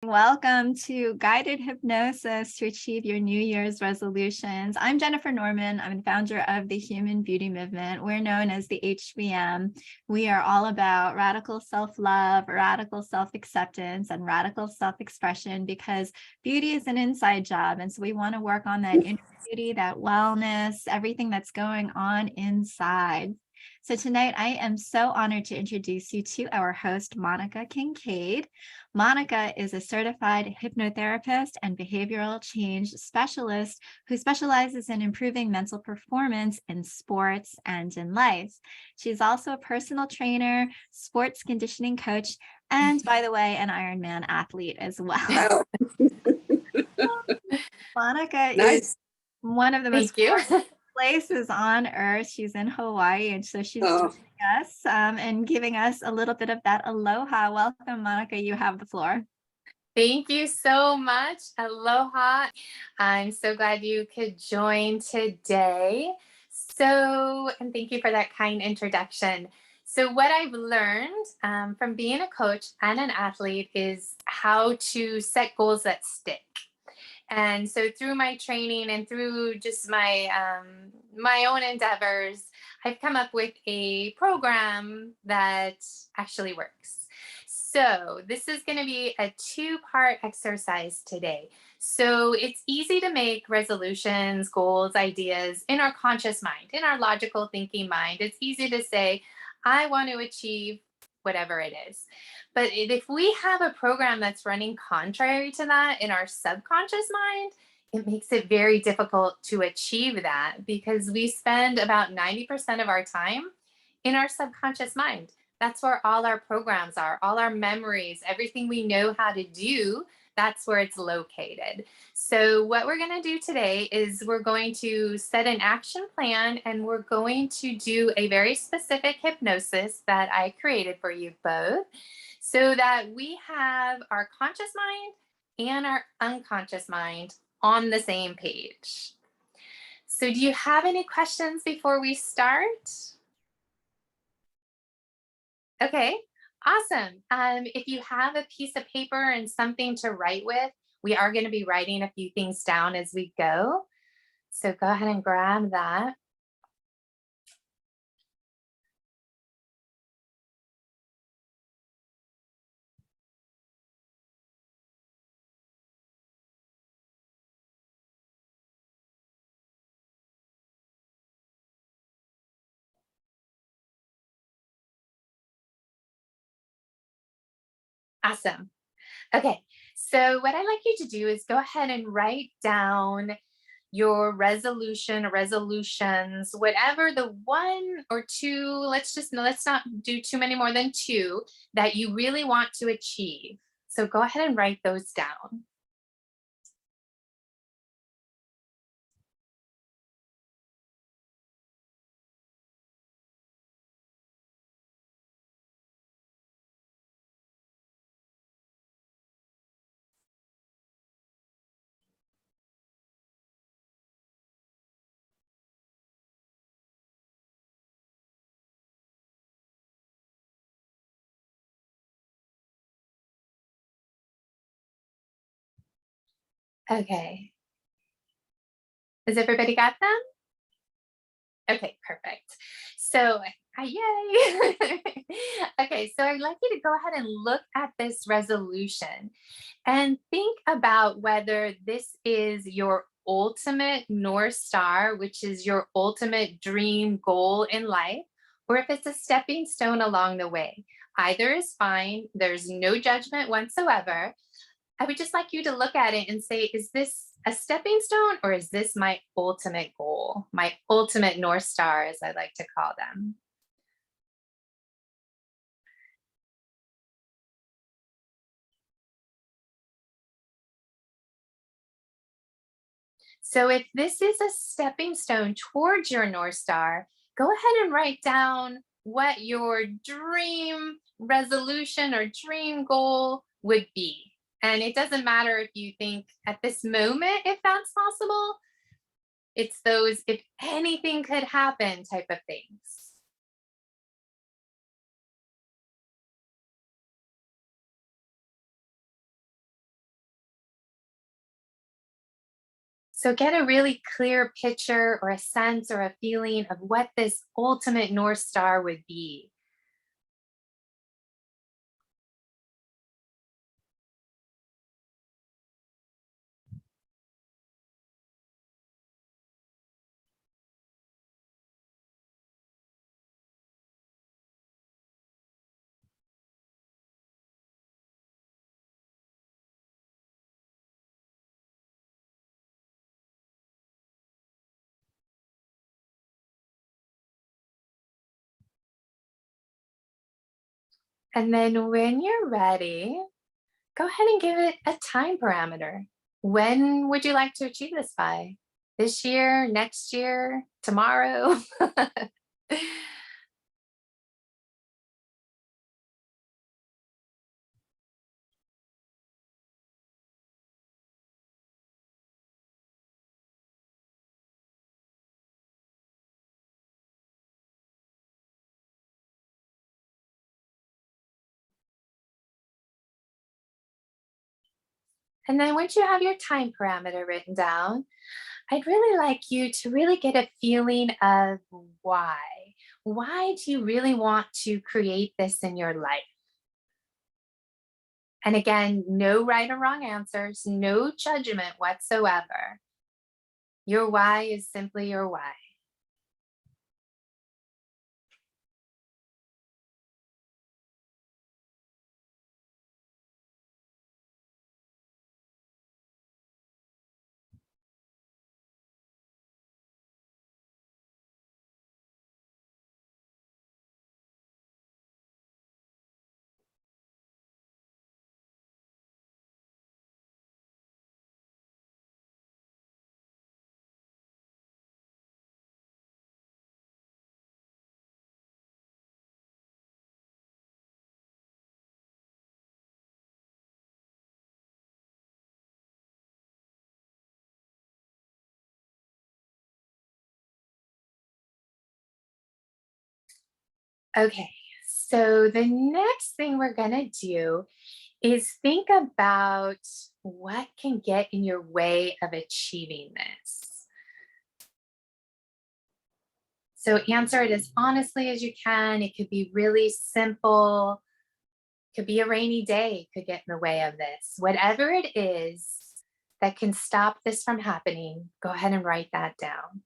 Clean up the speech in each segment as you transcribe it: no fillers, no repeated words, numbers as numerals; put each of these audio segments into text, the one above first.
Welcome to Guided Hypnosis to Achieve Your New Year's Resolutions. I'm Jennifer Norman. I'm the founder of the Human Beauty Movement. We're known as the HBM. We are all about radical self-love, radical self-acceptance, and radical self-expression because beauty is an inside job. And so we want to work on that inner beauty, that wellness, everything that's going on inside. So tonight, I am so honored to introduce you to our host, Monica Kinkaid. Monica is a certified hypnotherapist and behavioral change specialist who specializes in improving mental performance in sports and in life. She's also a personal trainer, sports conditioning coach, and by the way, an Ironman athlete as well. Wow, Monica is nice. one of the most Thank you. places on earth. She's in Hawaii, and so she's Oh, joining us and giving us a little bit of that aloha. Welcome, Monica. You have the floor. Thank you so much. Aloha. I'm so glad you could join today. And thank you for that kind introduction. So, what I've learned from being a coach and an athlete is how to set goals that stick. And so through my training and through just my own endeavors, I've come up with a program that actually works. So this is going to be a two-part exercise today. So it's easy to make resolutions, goals, ideas in our conscious mind, in our logical thinking mind. It's easy to say, I want to achieve whatever it is. But if we have a program that's running contrary to that in our subconscious mind, it makes it very difficult to achieve that because we spend about 90% of our time in our subconscious mind. That's where all our programs are, all our memories, everything we know how to do, that's where it's located. So what we're going to do today is we're going to set an action plan and we're going to do a very specific hypnosis that I created for you both so that we have our conscious mind and our unconscious mind on the same page. So do you have any questions before we start? Okay, awesome. If you have a piece of paper and something to write with, we are going to be writing a few things down as we go. So go ahead and grab that. Awesome. Okay, so what I'd like you to do is go ahead and write down your resolution or resolutions, whatever the one or two, let's not do too many more than two that you really want to achieve. So go ahead and write those down. Okay. Has everybody got them? Okay, perfect. So, yay. Okay, so I'd like you to go ahead and look at this resolution and think about whether this is your ultimate North Star, which is your ultimate dream goal in life, or if it's a stepping stone along the way. Either is fine. There's no judgment whatsoever. I would just like you to look at it and say, is this a stepping stone or is this my ultimate goal, my ultimate North Star, as I like to call them? So if this is a stepping stone towards your North Star, go ahead and write down what your dream resolution or dream goal would be. And it doesn't matter if you think at this moment, if that's possible, it's those if anything could happen type of things. So get a really clear picture or a sense or a feeling of what this ultimate North Star would be. And then when you're ready, go ahead and give it a time parameter. When would you like to achieve this by? This year, next year, tomorrow? And then once you have your time parameter written down, I'd really like you to really get a feeling of why. Why do you really want to create this in your life? And again, no right or wrong answers, no judgment whatsoever. Your why is simply your why. Okay, so the next thing we're going to do is think about what can get in your way of achieving this. So answer it as honestly as you can. It could be really simple. It could be a rainy day, could get in the way of this. Whatever it is that can stop this from happening, go ahead and write that down.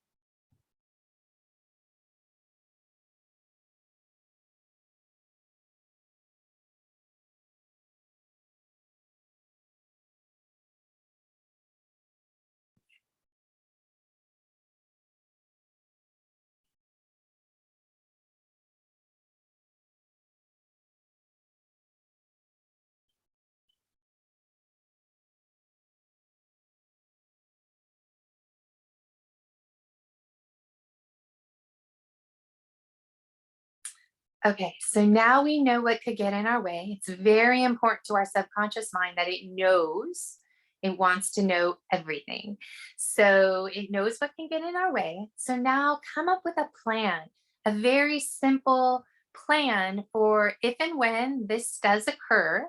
Okay, so now we know what could get in our way. It's very important to our subconscious mind that it knows, it wants to know everything. So it knows what can get in our way. So now come up with a plan, a very simple plan for if and when this does occur,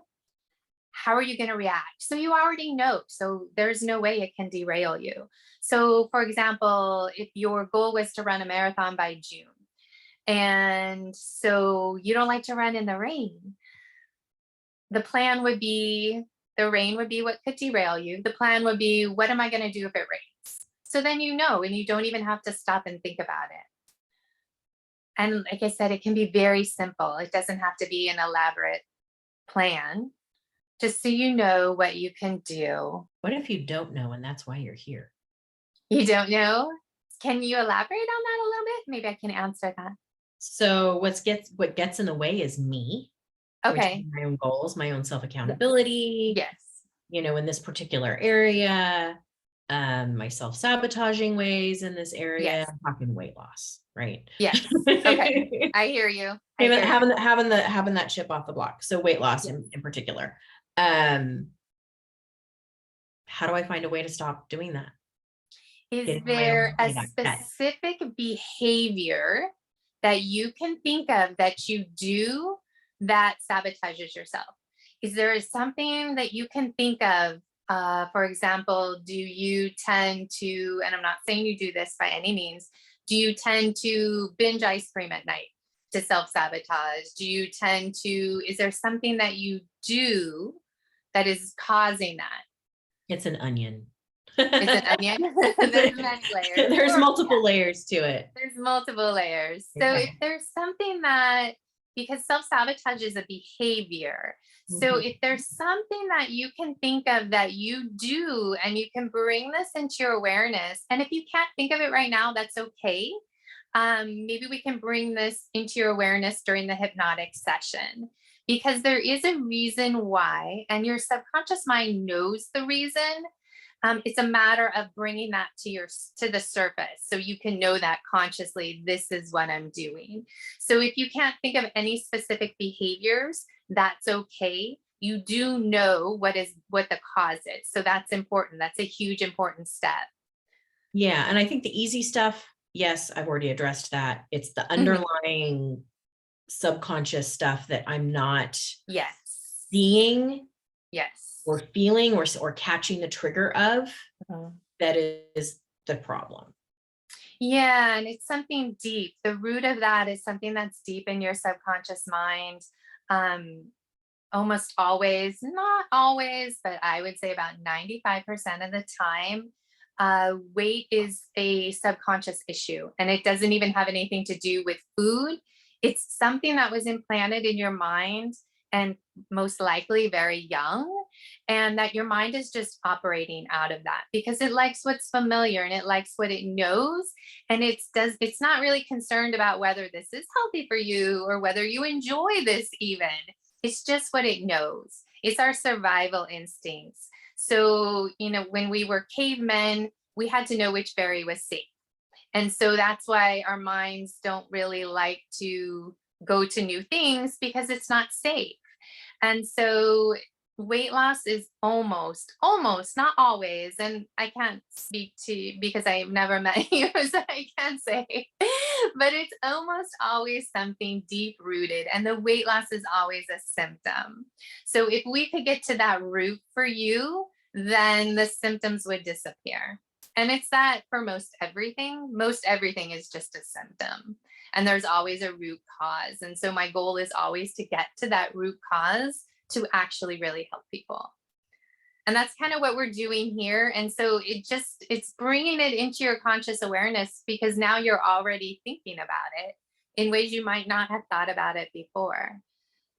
how are you going to react? So you already know. So there's no way it can derail you. So for example, if your goal was to run a marathon by June, and so you don't like to run in the rain, the plan would be the rain would be what could derail you. The plan would be, what am I going to do if it rains? So then you know, and you don't even have to stop and think about it. And like I said, it can be very simple. It doesn't have to be an elaborate plan, just so you know what you can do. What if you don't know and that's why you're here? You don't know? Can you elaborate on that a little bit? Maybe I can answer that. So what gets in the way is me. Okay. My own goals, my own self-accountability. Yes. You know, in this particular area, my self-sabotaging ways in this area. Yes. I'm talking weight loss, right? Yes. Okay. I hear you. Having that chip off the block. So weight loss in particular. How do I find a way to stop doing that? Is there a specific behavior that you can think of that you do that sabotages yourself? Is there something that you can think of For example, do you tend to, and I'm not saying you do this by any means, do you tend to binge ice cream at night to self-sabotage? Do you tend to, is there something that you do that is causing that? It's an onion. It's an onion. There's many layers. There's multiple layers to it. There's multiple layers. So Yeah. if there's something that, because self-sabotage is a behavior. So Mhm. if there's something that you can think of that you do and you can bring this into your awareness, and if you can't think of it right now, that's okay. Maybe we can bring this into your awareness during the hypnotic session, because there is a reason why, and your subconscious mind knows the reason. It's a matter of bringing that to the surface, so you can know that consciously, this is what I'm doing. So if you can't think of any specific behaviors, that's okay. You do know what the cause is. So that's important. That's a huge important step. Yeah. And I think the easy stuff, yes, I've already addressed that. It's the Mhm. underlying subconscious stuff that I'm not Yes. seeing Yes. or feeling or catching the trigger of, Mhm. that is the problem. Yeah, and it's something deep. The root of that is something that's deep in your subconscious mind. Almost always, not always, but I would say about 95% of the time, weight is a subconscious issue. And it doesn't even have anything to do with food. It's something that was implanted in your mind, and most likely very young, and that your mind is just operating out of that because it likes what's familiar and it likes what it knows. And it's not really concerned about whether this is healthy for you or whether you enjoy this even. It's just what it knows. It's our survival instincts. So, when we were cavemen, we had to know which berry was safe. And so that's why our minds don't really like to go to new things, because it's not safe. And so weight loss is almost, not always. And I can't speak to, because I've never met you, so I can't say, but it's almost always something deep rooted. And the weight loss is always a symptom. So if we could get to that root for you, then the symptoms would disappear. And it's that for most everything. Most everything is just a symptom. And there's always a root cause. And so my goal is always to get to that root cause to actually really help people. And that's kind of what we're doing here. And so it's bringing it into your conscious awareness, because now you're already thinking about it in ways you might not have thought about it before.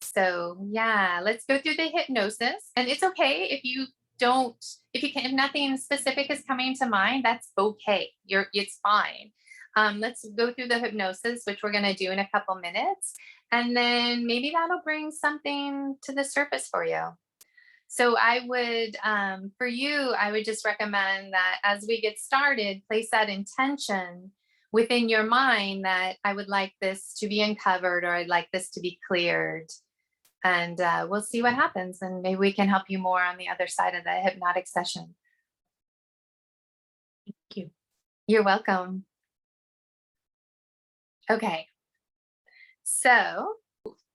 So yeah, let's go through the hypnosis. And it's okay if if nothing specific is coming to mind, that's okay. It's fine. Let's go through the hypnosis, which we're going to do in a couple minutes. And then maybe that'll bring something to the surface for you. So I would, for you, I would just recommend that as we get started, place that intention within your mind that I would like this to be uncovered, or I'd like this to be cleared. And we'll see what happens. And maybe we can help you more on the other side of the hypnotic session. Thank you. You're welcome. Okay. So,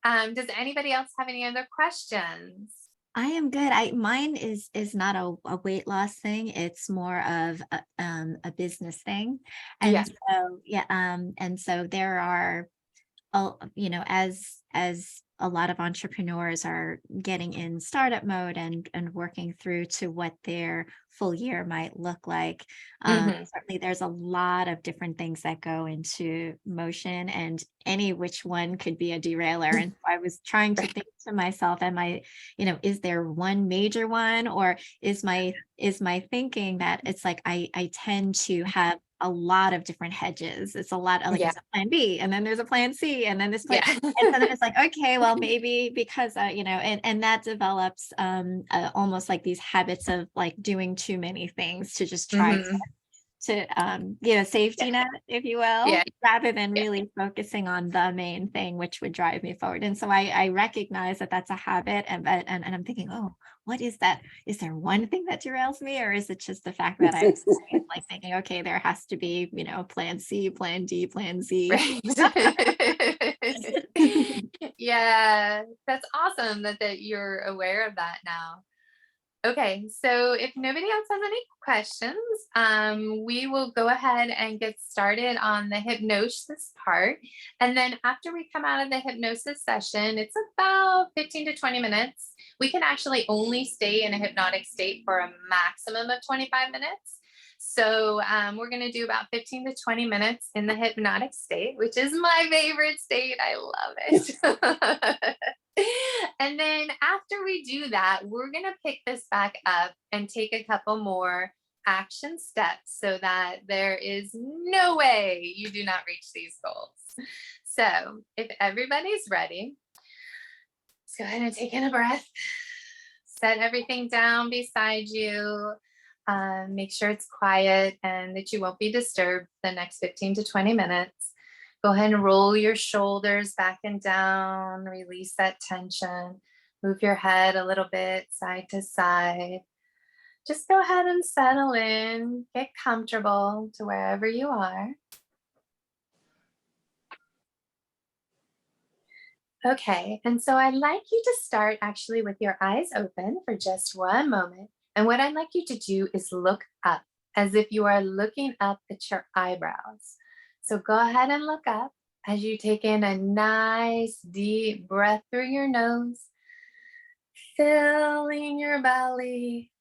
does anybody else have any other questions? I am good. Mine is not a weight loss thing. It's more of a business thing. And Yeah. so, yeah. And so there are, as a lot of entrepreneurs are getting in startup mode and working through to what their full year might look like. Certainly there's a lot of different things that go into motion, and any which one could be a derailer. And so I was trying to think to myself, is there one major one, or is my thinking that it's like I tend to have a lot of different hedges. It's a lot of, like, there's a plan B, and then there's a plan C, and then this plan. Yeah. And so then it's like, okay, well, maybe because, and that develops almost like these habits of like doing too many things to just try to get a safety net, if you will, Yeah. rather than Yeah. really focusing on the main thing, which would drive me forward. And so I recognize that that's a habit, and I'm thinking, oh, what is that? Is there one thing that derails me, or is it just the fact that I'm like thinking, okay, there has to be, plan C, plan D, plan Z. Right. Yeah, that's awesome that you're aware of that now. Okay, so if nobody else has any questions, we will go ahead and get started on the hypnosis part. And then after we come out of the hypnosis session, it's about 15 to 20 minutes. We can actually only stay in a hypnotic state for a maximum of 25 minutes. So we're going to do about 15 to 20 minutes in the hypnotic state, which is my favorite state. I love it. And then after we do that, we're going to pick this back up and take a couple more action steps so that there is no way you do not reach these goals. So if everybody's ready, let's go ahead and take in a breath. Set everything down beside you. Make sure it's quiet and that you won't be disturbed the next 15 to 20 minutes. Go ahead and roll your shoulders back and down, release that tension. Move your head a little bit side to side. Just go ahead and settle in, get comfortable to wherever you are. Okay, and so I'd like you to start actually with your eyes open for just one moment. And what I'd like you to do is look up as if you are looking up at your eyebrows. So go ahead and look up as you take in a nice deep breath through your nose, filling your belly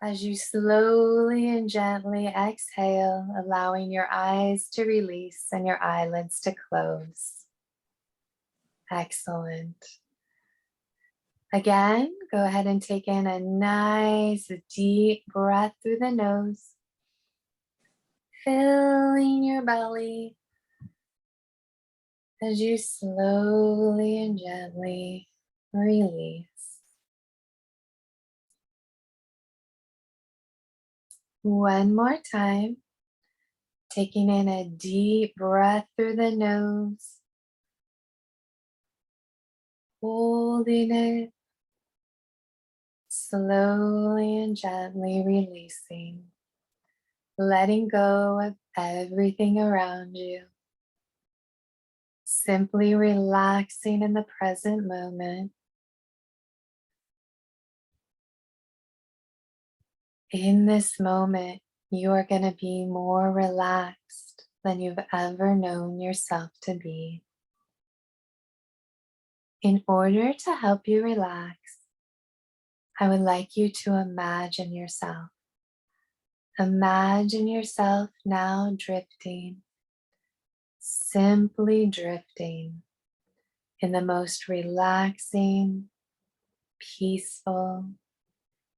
as you slowly and gently exhale, allowing your eyes to release and your eyelids to close. Excellent. Again, go ahead and take in a nice deep breath through the nose, filling your belly as you slowly and gently release. One more time, taking in a deep breath through the nose, holding it, slowly and gently releasing, letting go of everything around you. Simply relaxing in the present moment. In this moment, you are going to be more relaxed than you've ever known yourself to be. In order to help you relax, I would like you to imagine yourself. Imagine yourself now drifting, simply drifting in the most relaxing, peaceful,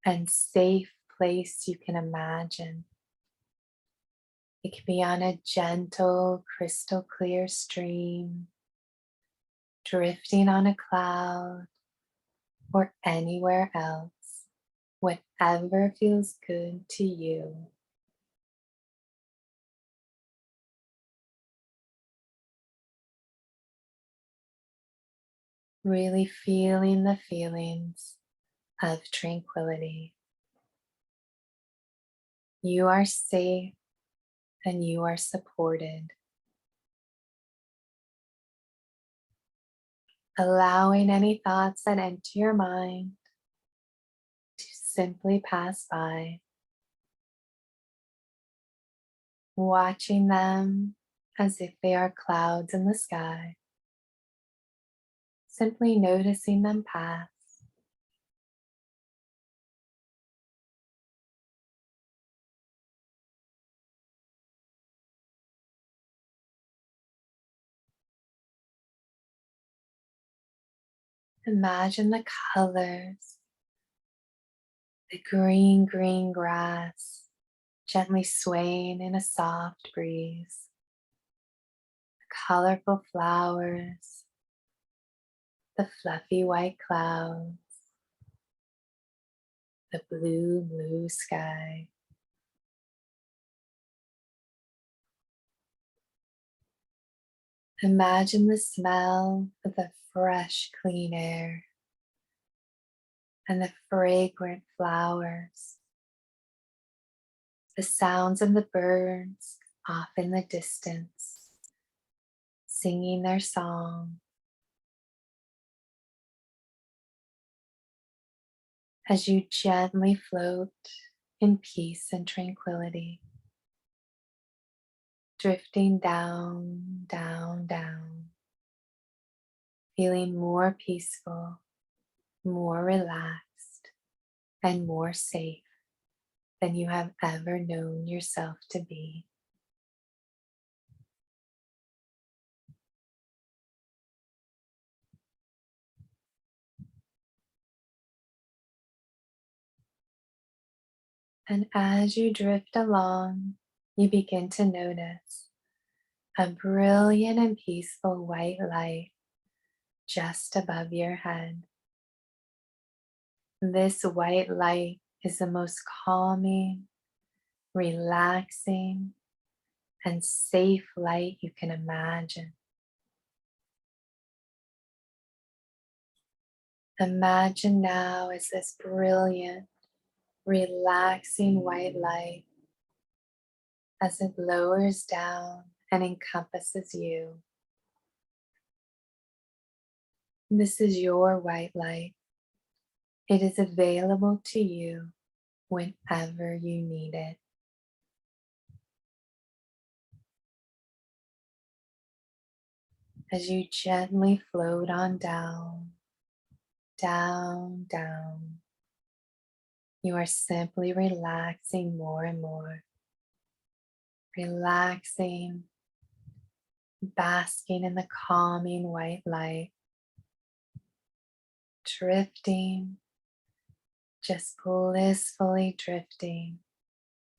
and safe place you can imagine. It could be on a gentle, crystal clear stream, drifting on a cloud, or anywhere else, whatever feels good to you. Really feeling the feelings of tranquility. You are safe and you are supported. Allowing any thoughts that enter your mind to simply pass by. Watching them as if they are clouds in the sky. Simply noticing them pass. Imagine the colors, the green grass, gently swaying in a soft breeze, the colorful flowers, the fluffy white clouds, the blue sky. Imagine the smell of the fresh, clean air and the fragrant flowers, the sounds of the birds off in the distance, singing their song. as you gently float in peace and tranquility, drifting down, down, down, feeling more peaceful, more relaxed, and more safe than you have ever known yourself to be. And as you drift along, you begin to notice a brilliant and peaceful white light just above your head. This white light is the most calming, relaxing, and safe light you can imagine. Imagine now as this brilliant, relaxing white light as it lowers down and encompasses you. This is your white light. It is available to you whenever you need it. As you gently float on down, down, down, you are simply relaxing more and more. Relaxing, basking in the calming white light, drifting, just blissfully drifting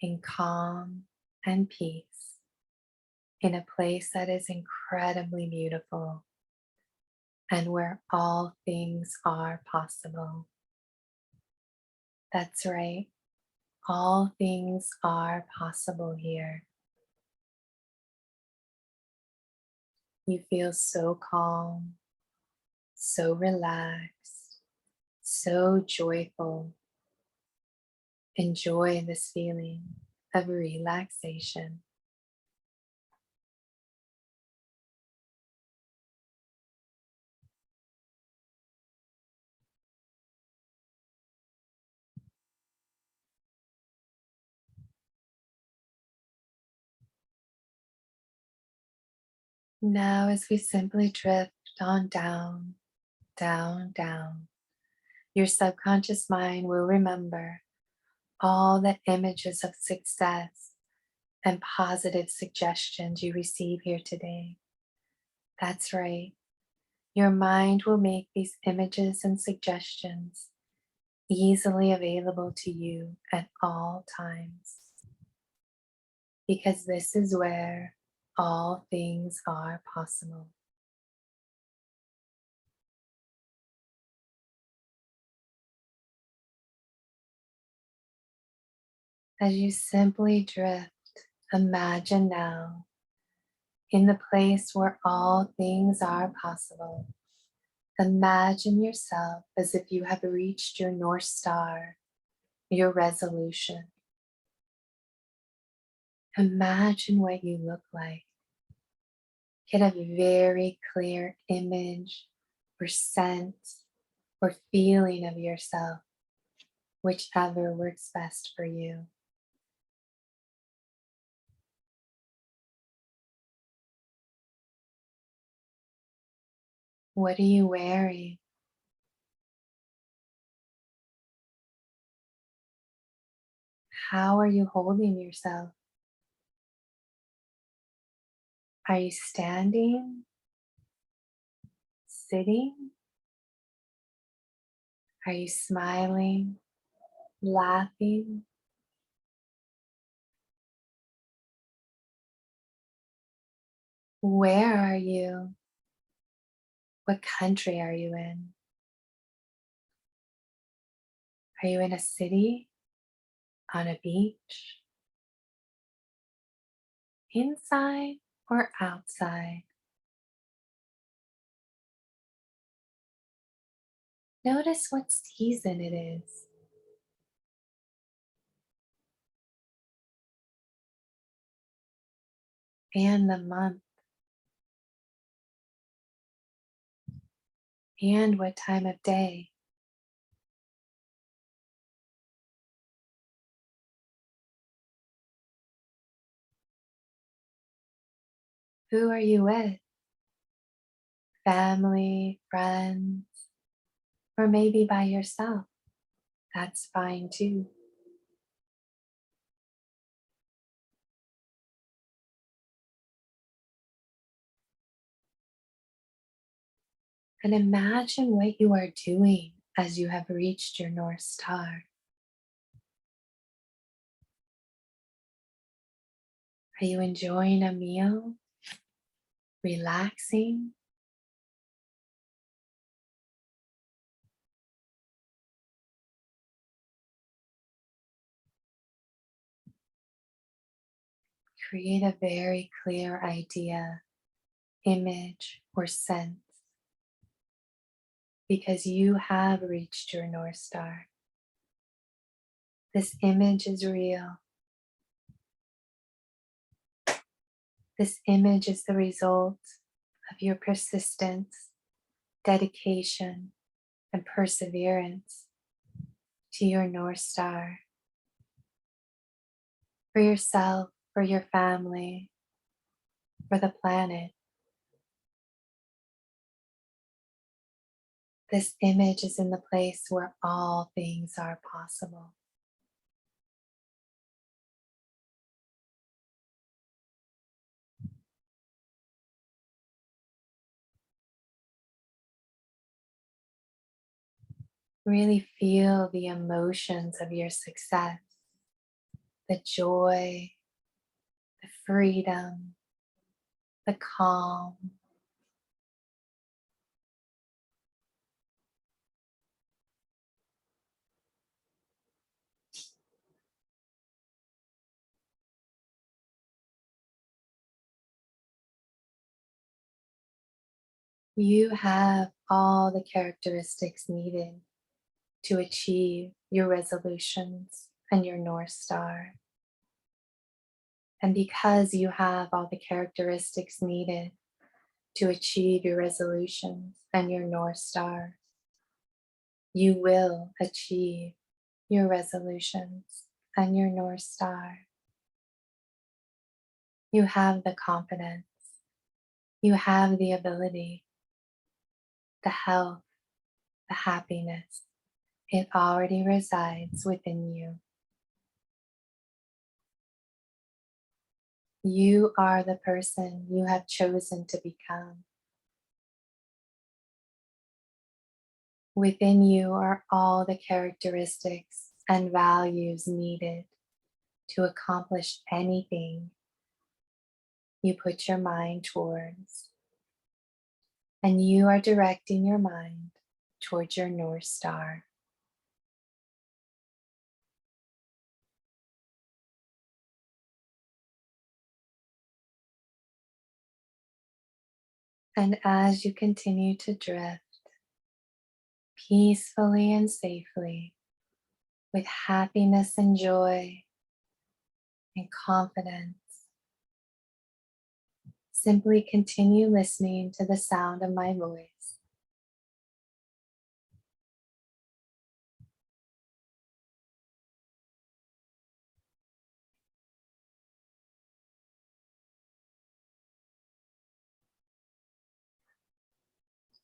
in calm and peace in a place that is incredibly beautiful and where all things are possible. That's right, all things are possible here. You feel so calm, so relaxed, so joyful. Enjoy this feeling of relaxation. Now, as we simply drift on down, down, down, your subconscious mind will remember all the images of success and positive suggestions you receive here today. That's right. Your mind will make these images and suggestions easily available to you at all times, because this is where all things are possible. As you simply drift, imagine now in the place where all things are possible. Imagine yourself as if you have reached your North Star, your resolution. Imagine what you look like. Get a very clear image or sense or feeling of yourself, whichever works best for you. What are you wearing? How are you holding yourself? Are you standing? Sitting? Are you smiling? Laughing? Where are you? What country are you in? Are you in a city? On a beach? Inside or outside? Notice what season it is. And the month. And what time of day. Who are you with? Family, friends, or maybe by yourself. That's fine too. And imagine what you are doing as you have reached your North Star. Are you enjoying a meal? Relaxing? Create a very clear idea, image, or sense because you have reached your North Star. This image is real. This image is the result of your persistence, dedication, and perseverance to your North Star. For yourself, for your family, for the planet. This image is in the place where all things are possible. Really feel the emotions of your success, the joy, the freedom, the calm. You have all the characteristics needed to achieve your resolutions and your North Star. And because you have all the characteristics needed to achieve your resolutions and your North Star, you will achieve your resolutions and your North Star. You have the confidence, you have the ability, the health, the happiness. It already resides within you. You are the person you have chosen to become. Within you are all the characteristics and values needed to accomplish anything you put your mind towards. And you are directing your mind towards your North Star. And as you continue to drift peacefully and safely with happiness and joy and confidence, simply continue listening to the sound of my voice.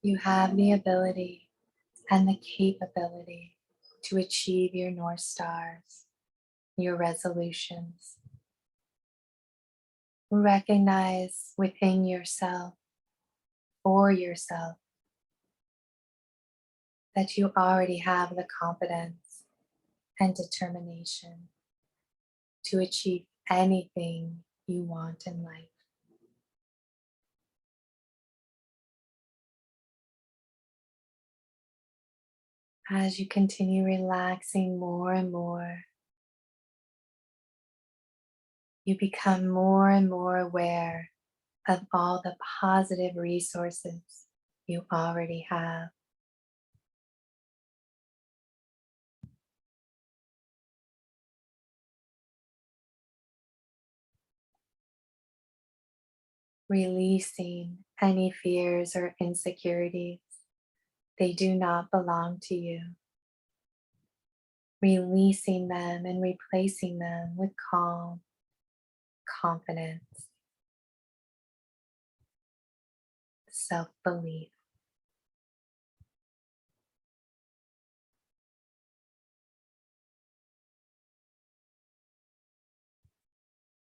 You have the ability and the capability to achieve your North Stars, your resolutions. Recognize within yourself, for yourself, that you already have the confidence and determination to achieve anything you want in life. As you continue relaxing more and more, you become more and more aware of all the positive resources you already have. Releasing any fears or insecurities. They do not belong to you. Releasing them and replacing them with calm, confidence, self-belief.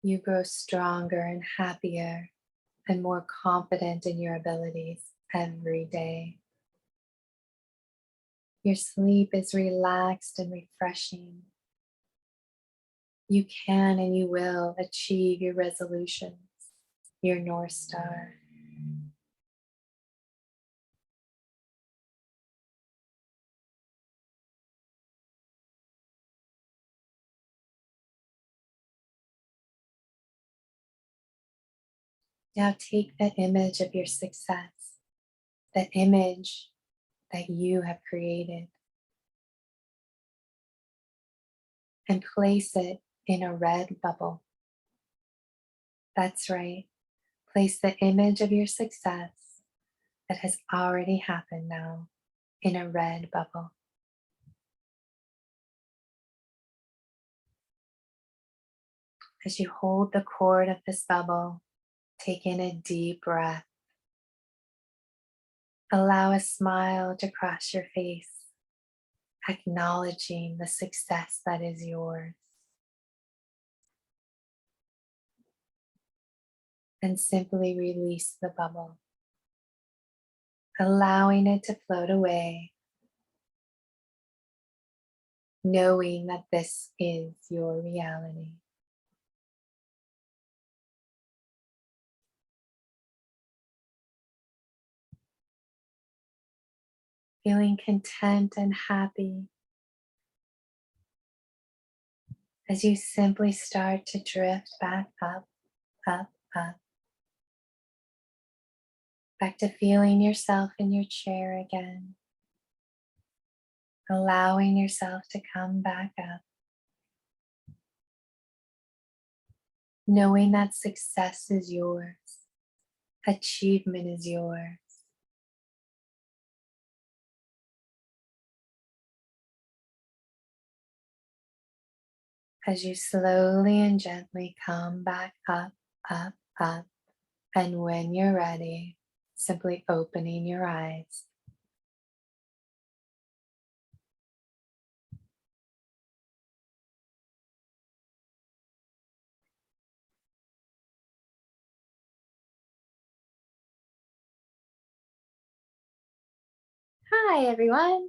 You grow stronger and happier and more confident in your abilities every day. Your sleep is relaxed and refreshing. You can and you will achieve your resolutions, your North Star. Now take that image of your success, that image that you have created, and place it in a red bubble. That's right. Place the image of your success that has already happened now in a red bubble. As you hold the cord of this bubble, take in a deep breath. Allow a smile to cross your face, acknowledging the success that is yours. And simply release the bubble, allowing it to float away, knowing that this is your reality. Feeling content and happy as you simply start to drift back up, up, up. Back to feeling yourself in your chair again. Allowing yourself to come back up. Knowing that success is yours. Achievement is yours. As you slowly and gently come back up, up, up. And when you're ready, simply opening your eyes. Hi, everyone.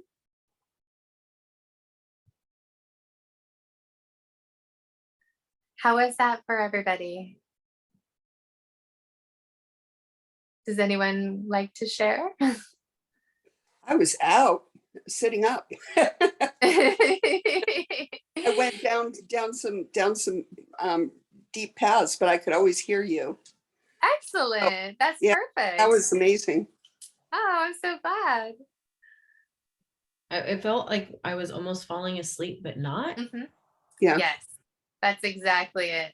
How was that for everybody? Does anyone like to share? I was out, sitting up. I went down some deep paths, but I could always hear you. Excellent. That's yeah, perfect. That was amazing. Oh, I'm so glad. It felt like I was almost falling asleep, but not. Mm-hmm. Yeah. Yes, that's exactly it.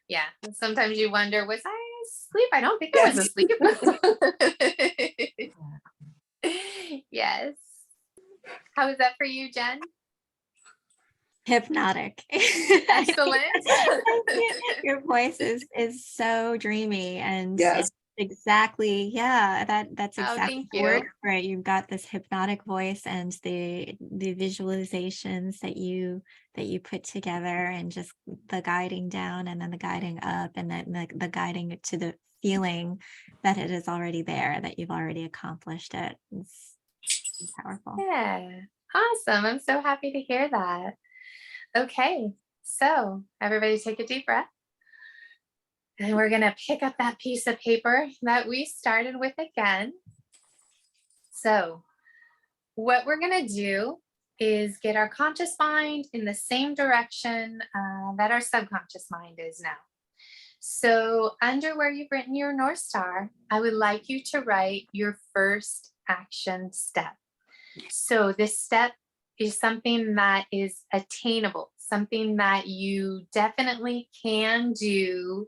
Yeah. Sometimes you wonder, was I asleep? I don't think I was asleep. Yes. How was that for you, Jen? Hypnotic. Excellent. Your voice is so dreamy, and Yes. it's exactly, yeah, that's Oh, exactly thank the word you. for it. You've got this hypnotic voice, and the visualizations that you put together, and just the guiding down, and then the guiding up, and then the guiding to the feeling that it is already there, that you've already accomplished it. It's powerful. Yeah. Awesome. I'm so happy to hear that. Okay. So everybody take a deep breath. And we're going to pick up that piece of paper that we started with again. So what we're going to do is get our conscious mind in the same direction that our subconscious mind is now. So under where you've written your North Star, I would like you to write your first action step. So this step is something that is attainable, something that you definitely can do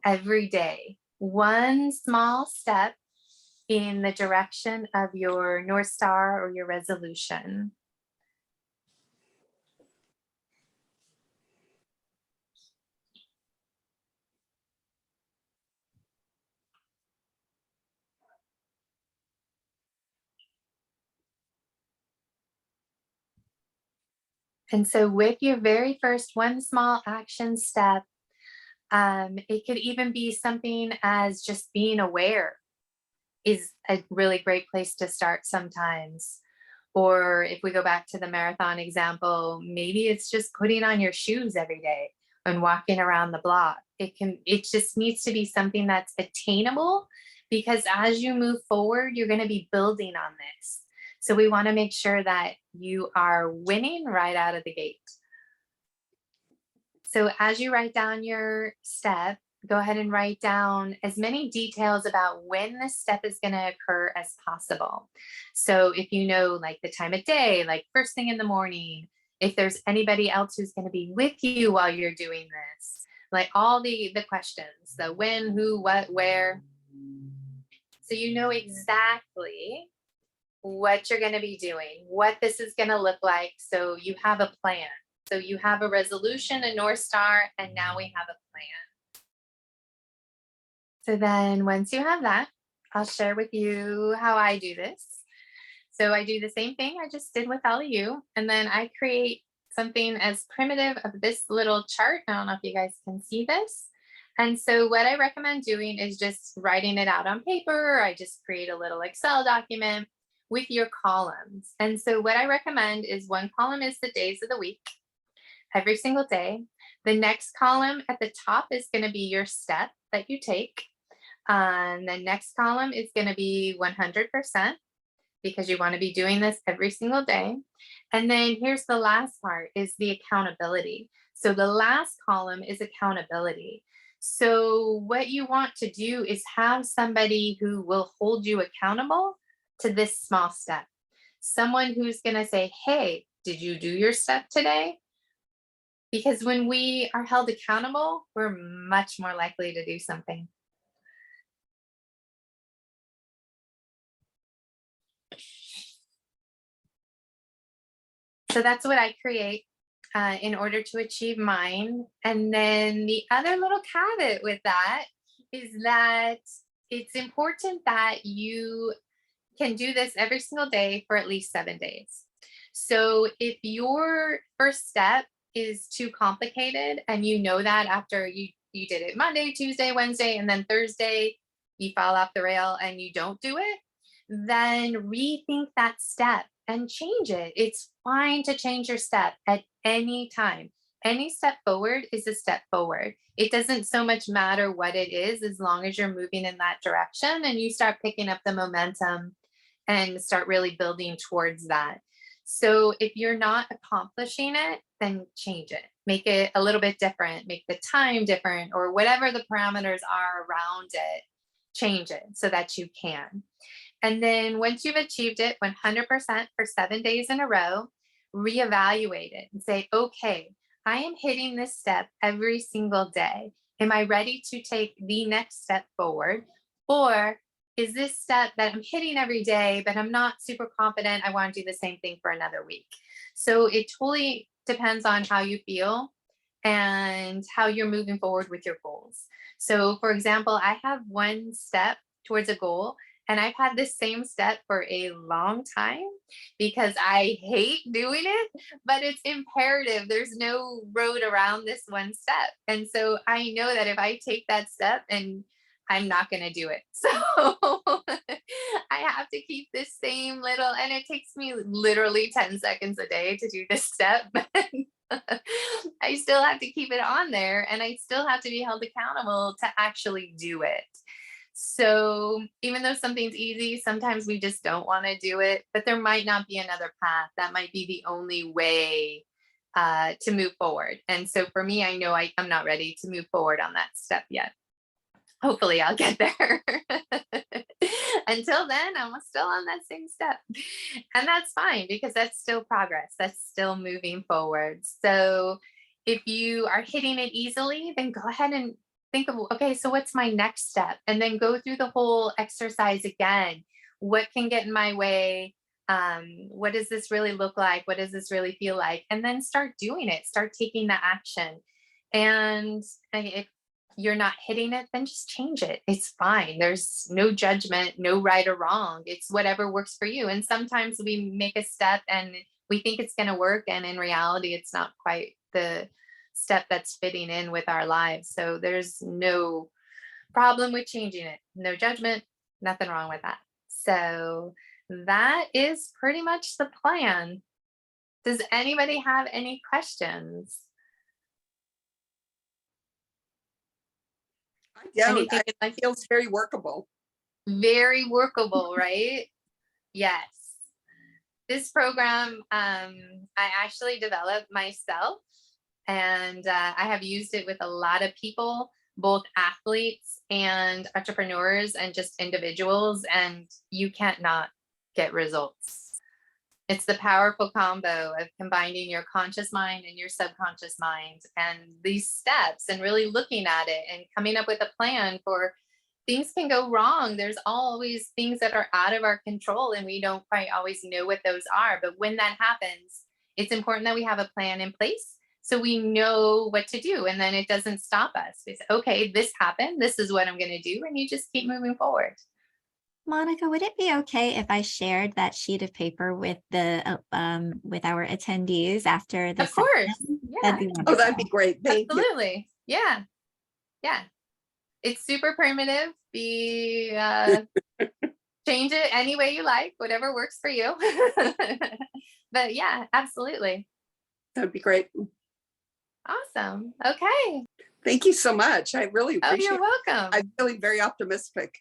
every day. One small step in the direction of your North Star or your resolution. And so with your very first one small action step, it could even be something as just being aware is a really great place to start sometimes. Or if we go back to the marathon example, maybe it's just putting on your shoes every day and walking around the block. It just needs to be something that's attainable, because as you move forward, you're going to be building on this. So we want to make sure that you are winning right out of the gate. So as you write down your step, go ahead and write down as many details about when this step is going to occur as possible. So if you know, like the time of day, like first thing in the morning, if there's anybody else who's going to be with you while you're doing this, like all the questions, the when, who, what, where. So you know exactly what you're going to be doing, what this is going to look like. So you have a plan. So you have a resolution, a North Star, and now we have a plan. So then once you have that, I'll share with you how I do this. So I do the same thing I just did with all of you. And then I create something as primitive of this little chart. I don't know if you guys can see this. And so what I recommend doing is just writing it out on paper. I just create a little Excel document with your columns. And so what I recommend is one column is the days of the week, every single day. The next column at the top is going to be your step that you take. And the next column is going to be 100%, because you want to be doing this every single day. And then here's the last part, is the accountability. So the last column is accountability. So what you want to do is have somebody who will hold you accountable to this small step. Someone who's going to say, hey, did you do your step today? Because when we are held accountable, we're much more likely to do something. So that's what I create in order to achieve mine. And then the other little caveat with that is that it's important that you can do this every single day for at least 7 days. So if your first step is too complicated, and you know that after you did it Monday, Tuesday, Wednesday, and then Thursday, you fall off the rail and you don't do it, then rethink that step and change it. It's fine to change your step at any time. Any step forward is a step forward. It doesn't so much matter what it is, as long as you're moving in that direction and you start picking up the momentum and start really building towards that. So if you're not accomplishing it, then change it. Make it a little bit different, make the time different, or whatever the parameters are around it, change it so that you can. And then once you've achieved it 100% for 7 days in a row, reevaluate it and say, okay, I am hitting this step every single day. Am I ready to take the next step forward? Or is this step that I'm hitting every day, but I'm not super confident, I want to do the same thing for another week? So it totally depends on how you feel and how you're moving forward with your goals. So for example, I have one step towards a goal, and I've had this same step for a long time because I hate doing it, but it's imperative. There's no road around this one step. And so I know that if I take that step, and I'm not going to do it. So I have to keep this same little, and it takes me literally 10 seconds a day to do this step. I still have to keep it on there, and I still have to be held accountable to actually do it. So even though something's easy, sometimes we just don't want to do it, but there might not be another path. That might be the only way to move forward. And so for me, I know I'm not ready to move forward on that step yet. Hopefully I'll get there. Until then, I'm still on that same step. And that's fine, because that's still progress. That's still moving forward. So if you are hitting it easily, then go ahead and think of, okay, so what's my next step? And then go through the whole exercise again. What can get in my way? What does this really look like? What does this really feel like? And then start doing it. Start taking the action. And if you're not hitting it, then just change it. It's fine. There's no judgment, no right or wrong. It's whatever works for you. And sometimes we make a step and we think it's going to work, and in reality it's not quite the step that's fitting in with our lives. So there's no problem with changing it, no judgment, nothing wrong with that. So that is pretty much the plan. Does anybody have any questions? I don't. Anything you'd like It feels very workable. Very workable, right? Yes. This program, I actually developed myself, and I have used it with a lot of people, both athletes and entrepreneurs and just individuals, and you can't not get results. It's the powerful combo of combining your conscious mind and your subconscious mind, and these steps, and really looking at it and coming up with a plan for things can go wrong. There's always things that are out of our control, and we don't quite always know what those are. But when that happens, it's important that we have a plan in place so we know what to do. And then it doesn't stop us. We say, okay, this happened. This is what I'm going to do. And you just keep moving forward. Monica, would it be okay if I shared that sheet of paper with the with our attendees after this? Of course. Yeah. Oh, that'd be great. Thank you. Absolutely. Yeah. Yeah. It's super primitive. Change it any way you like, whatever works for you. But yeah, absolutely. That'd be great. Awesome. Okay. Thank you so much. I really Oh, appreciate you're it. welcome. I'm feeling very optimistic.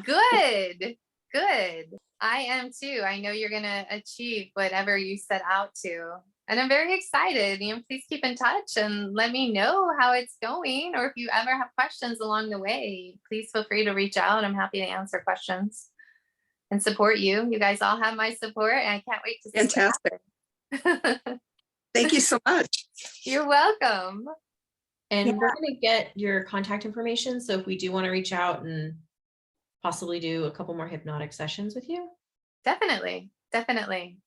Good. Good. I am too. I know you're going to achieve whatever you set out to. And I'm very excited. Please keep in touch and let me know how it's going. Or if you ever have questions along the way, please feel free to reach out. I'm happy to answer questions and support you. You guys all have my support, and I can't wait to see Fantastic. what happens. Thank you so much. You're welcome. And Yeah. we're going to get your contact information. So if we do want to reach out and possibly do a couple more hypnotic sessions with you. Definitely. Definitely.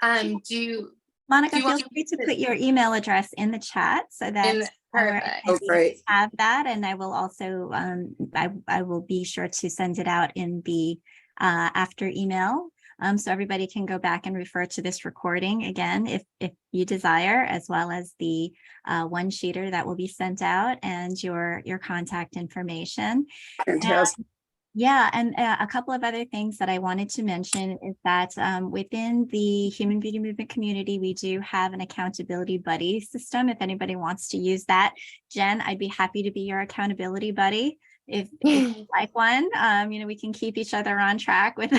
Monica, Do you feel want free to put your email address in the chat so that our Perfect. Oh, attendees great. have that, and I will also I will be sure to send it out in the after email, so everybody can go back and refer to this recording again if you desire, as well as the one sheeter that will be sent out and your contact information. Fantastic. Yeah, and a couple of other things that I wanted to mention is that within the Human Beauty Movement community, we do have an accountability buddy system. If anybody wants to use that, Jen, I'd be happy to be your accountability buddy. If you like one, we can keep each other on track with.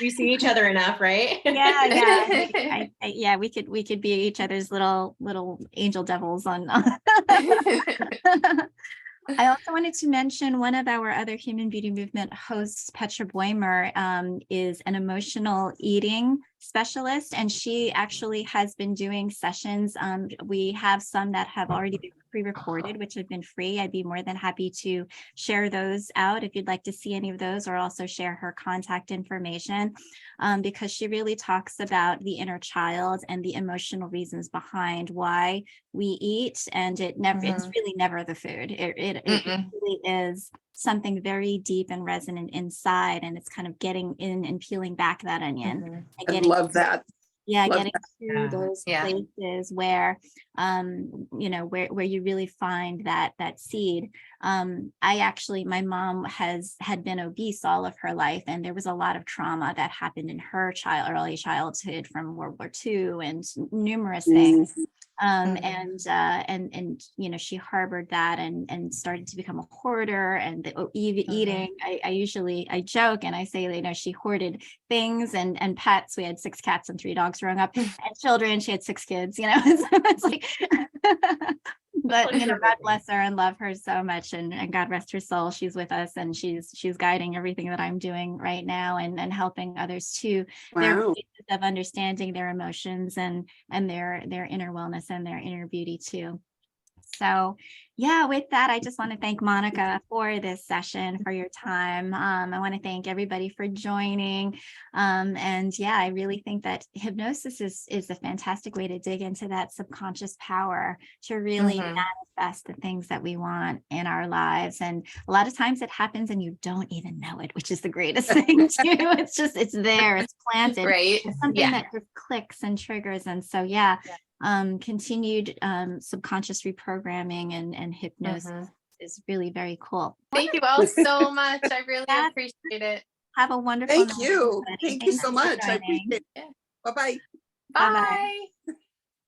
We see each other enough, right? Yeah. We could be each other's little angel devils on. I also wanted to mention one of our other Human Beauty Movement hosts, Petra Boimer, is an emotional eating specialist, and she actually has been doing sessions. We have some that have already been pre-recorded, which have been free. I'd be more than happy to share those out if you'd like to see any of those, or also share her contact information, because she really talks about the inner child and the emotional reasons behind why we eat, and it's really never the food. It really is something very deep and resonant inside, and it's kind of getting in and peeling back that onion. I love that. Yeah, Love getting to those places where, where you really find that seed. My mom had been obese all of her life, and there was a lot of trauma that happened in her early childhood from World War II and numerous things. She harbored that and started to become a hoarder and eating. I joke and I say, she hoarded things and pets. We had 6 cats and 3 dogs growing up, and children. She had 6 kids, so it's like, but God bless her and love her so much, and God rest her soul. She's with us, and she's guiding everything that I'm doing right now, and helping others too. Their places of understanding their emotions and their inner wellness and their inner beauty too. So yeah, with that, I just want to thank Monica for this session, for your time. I want to thank everybody for joining. And yeah, I really think that hypnosis is a fantastic way to dig into that subconscious power to really manifest the things that we want in our lives. And a lot of times it happens and you don't even know it, which is the greatest thing too. It's there, it's planted. Right. It's something that just clicks and triggers. And so yeah. Continued subconscious reprogramming and hypnosis is really very cool. Thank you all so much. I really appreciate it. Have a wonderful Thank night, you. everybody. Thank you Thanks so for much. I joining. appreciate it. Bye-bye. Bye-bye. Bye.